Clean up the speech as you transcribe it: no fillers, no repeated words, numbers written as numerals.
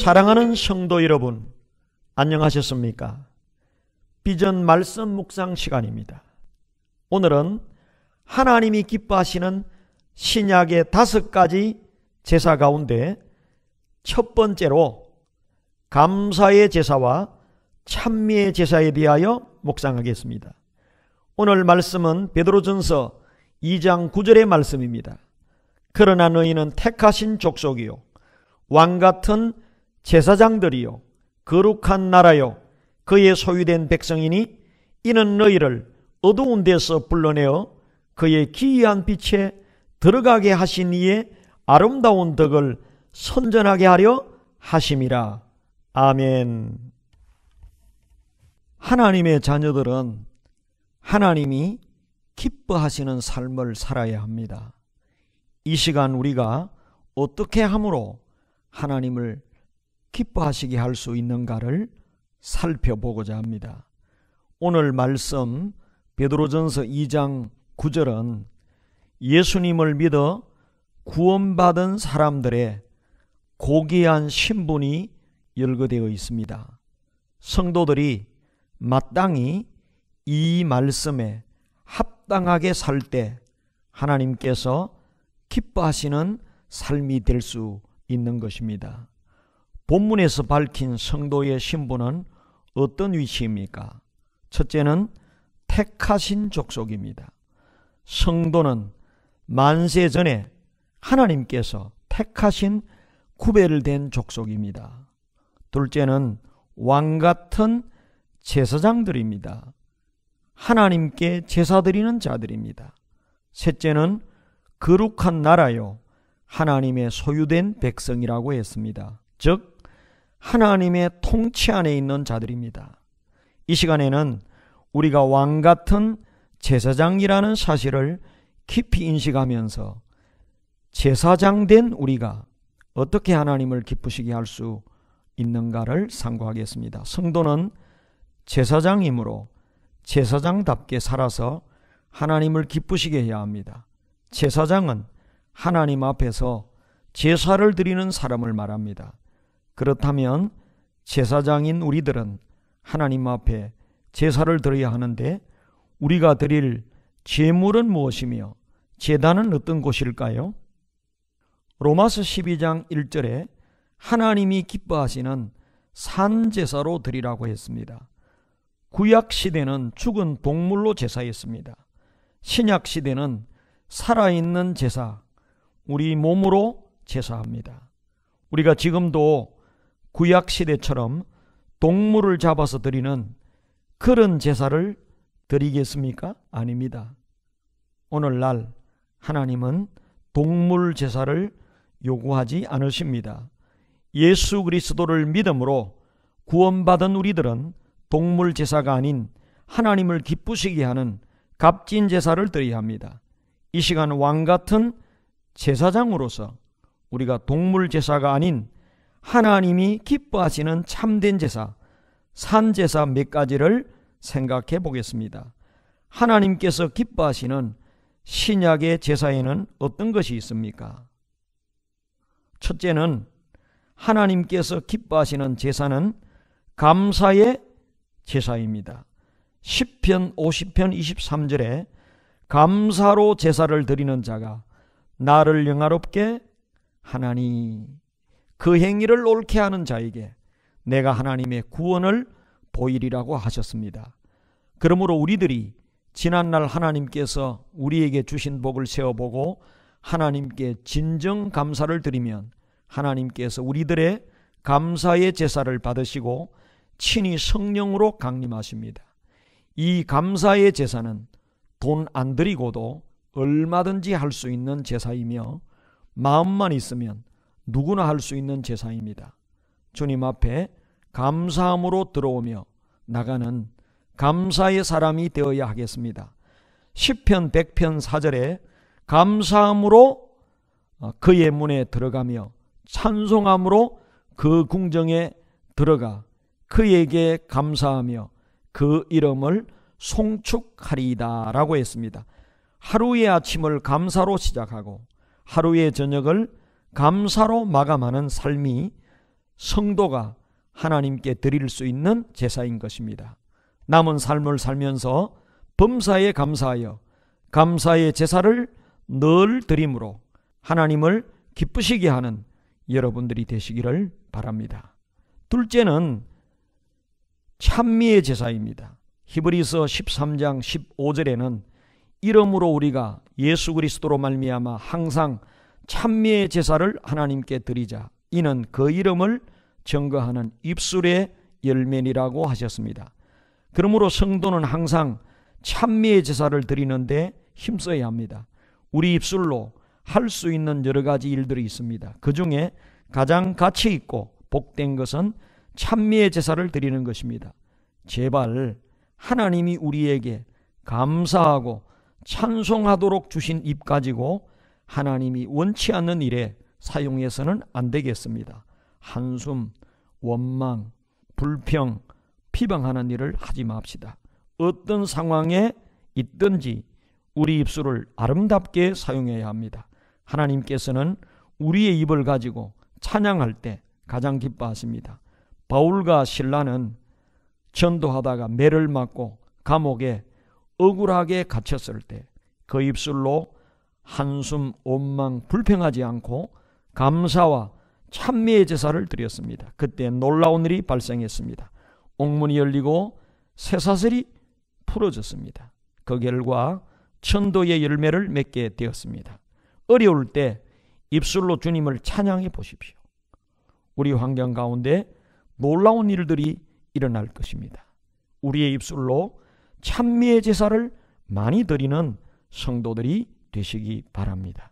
사랑하는 성도 여러분, 안녕하셨습니까? 비전 말씀 묵상 시간입니다. 오늘은 하나님이 기뻐하시는 신약의 5가지 제사 가운데 첫 번째로 감사의 제사와 찬미의 제사에 대하여 묵상하겠습니다. 오늘 말씀은 베드로전서 2장 9절의 말씀입니다. 그러나 너희는 택하신 족속이요 왕같은 제사장들이요 거룩한 나라요 그의 소유된 백성이니 이는 너희를 어두운 데서 불러내어 그의 기이한 빛에 들어가게 하신 이의 아름다운 덕을 선전하게 하려 하심이라. 아멘. 하나님의 자녀들은 하나님이 기뻐하시는 삶을 살아야 합니다. 이 시간 우리가 어떻게 함으로 하나님을 기뻐하시게 할 수 있는가를 살펴보고자 합니다. 오늘 말씀 베드로전서 2장 9절은 예수님을 믿어 구원받은 사람들의 고귀한 신분이 열거되어 있습니다. 성도들이 마땅히 이 말씀에 합당하게 살 때 하나님께서 기뻐하시는 삶이 될 수 있는 것입니다. 본문에서 밝힌 성도의 신분은 어떤 위치입니까? 첫째는 택하신 족속입니다. 성도는 만세 전에 하나님께서 택하신 구별된 족속입니다. 둘째는 왕같은 제사장들입니다. 하나님께 제사 드리는 자들입니다. 셋째는 거룩한 나라요 하나님의 소유된 백성이라고 했습니다. 즉 하나님의 통치 안에 있는 자들입니다. 이 시간에는 우리가 왕같은 제사장이라는 사실을 깊이 인식하면서 제사장 된 우리가 어떻게 하나님을 기쁘시게 할 수 있는가를 상고하겠습니다. 성도는 제사장이므로 제사장답게 살아서 하나님을 기쁘시게 해야 합니다. 제사장은 하나님 앞에서 제사를 드리는 사람을 말합니다. 그렇다면 제사장인 우리들은 하나님 앞에 제사를 드려야 하는데 우리가 드릴 제물은 무엇이며 제단은 어떤 곳일까요? 로마서 12장 1절에 하나님이 기뻐하시는 산제사로 드리라고 했습니다. 구약시대는 죽은 동물로 제사했습니다. 신약시대는 살아있는 제사, 우리 몸으로 제사합니다. 우리가 지금도 구약시대처럼 동물을 잡아서 드리는 그런 제사를 드리겠습니까? 아닙니다. 오늘날 하나님은 동물 제사를 요구하지 않으십니다. 예수 그리스도를 믿음으로 구원받은 우리들은 동물 제사가 아닌 하나님을 기쁘시게 하는 값진 제사를 드려야 합니다. 이 시간 왕같은 제사장으로서 우리가 동물 제사가 아닌 하나님이 기뻐하시는 참된 제사, 산제사 몇 가지를 생각해 보겠습니다. 하나님께서 기뻐하시는 신약의 제사에는 어떤 것이 있습니까? 첫째는 하나님께서 기뻐하시는 제사는 감사의 제사입니다. 시편 50편 23절에 감사로 제사를 드리는 자가 나를 영화롭게 하나니, 그 행위를 옳게 하는 자에게 내가 하나님의 구원을 보이리라고 하셨습니다. 그러므로 우리들이 지난날 하나님께서 우리에게 주신 복을 세어보고 하나님께 진정 감사를 드리면 하나님께서 우리들의 감사의 제사를 받으시고 친히 성령으로 강림하십니다. 이 감사의 제사는 돈 안 들이고도 얼마든지 할 수 있는 제사이며 마음만 있으면 누구나 할 수 있는 제사입니다. 주님 앞에 감사함으로 들어오며 나가는 감사의 사람이 되어야 하겠습니다. 시편 100편 4절에 감사함으로 그의 문에 들어가며 찬송함으로 그 궁정에 들어가 그에게 감사하며 그 이름을 송축하리이다 라고 했습니다. 하루의 아침을 감사로 시작하고 하루의 저녁을 감사로 마감하는 삶이 성도가 하나님께 드릴 수 있는 제사인 것입니다. 남은 삶을 살면서 범사에 감사하여 감사의 제사를 늘 드림으로 하나님을 기쁘시게 하는 여러분들이 되시기를 바랍니다. 둘째는 찬미의 제사입니다. 히브리서 13장 15절에는 이러므로 우리가 예수 그리스도로 말미암아 항상 찬미의 제사를 하나님께 드리자. 이는 그 이름을 증거하는 입술의 열매니라고 하셨습니다. 그러므로 성도는 항상 찬미의 제사를 드리는데 힘써야 합니다. 우리 입술로 할 수 있는 여러 가지 일들이 있습니다. 그 중에 가장 가치 있고 복된 것은 찬미의 제사를 드리는 것입니다. 제발 하나님이 우리에게 감사하고 찬송하도록 주신 입 가지고 하나님이 원치 않는 일에 사용해서는 안 되겠습니다. 한숨, 원망, 불평, 비방하는 일을 하지 맙시다. 어떤 상황에 있든지 우리 입술을 아름답게 사용해야 합니다. 하나님께서는 우리의 입을 가지고 찬양할 때 가장 기뻐하십니다. 바울과 실라는 전도하다가 매를 맞고 감옥에 억울하게 갇혔을 때 그 입술로 한숨, 원망, 불평하지 않고 감사와 찬미의 제사를 드렸습니다. 그때 놀라운 일이 발생했습니다. 옥문이 열리고 쇠사슬이 풀어졌습니다. 그 결과 천도의 열매를 맺게 되었습니다. 어려울 때 입술로 주님을 찬양해 보십시오. 우리 환경 가운데 놀라운 일들이 일어날 것입니다. 우리의 입술로 찬미의 제사를 많이 드리는 성도들이 되시기 바랍니다.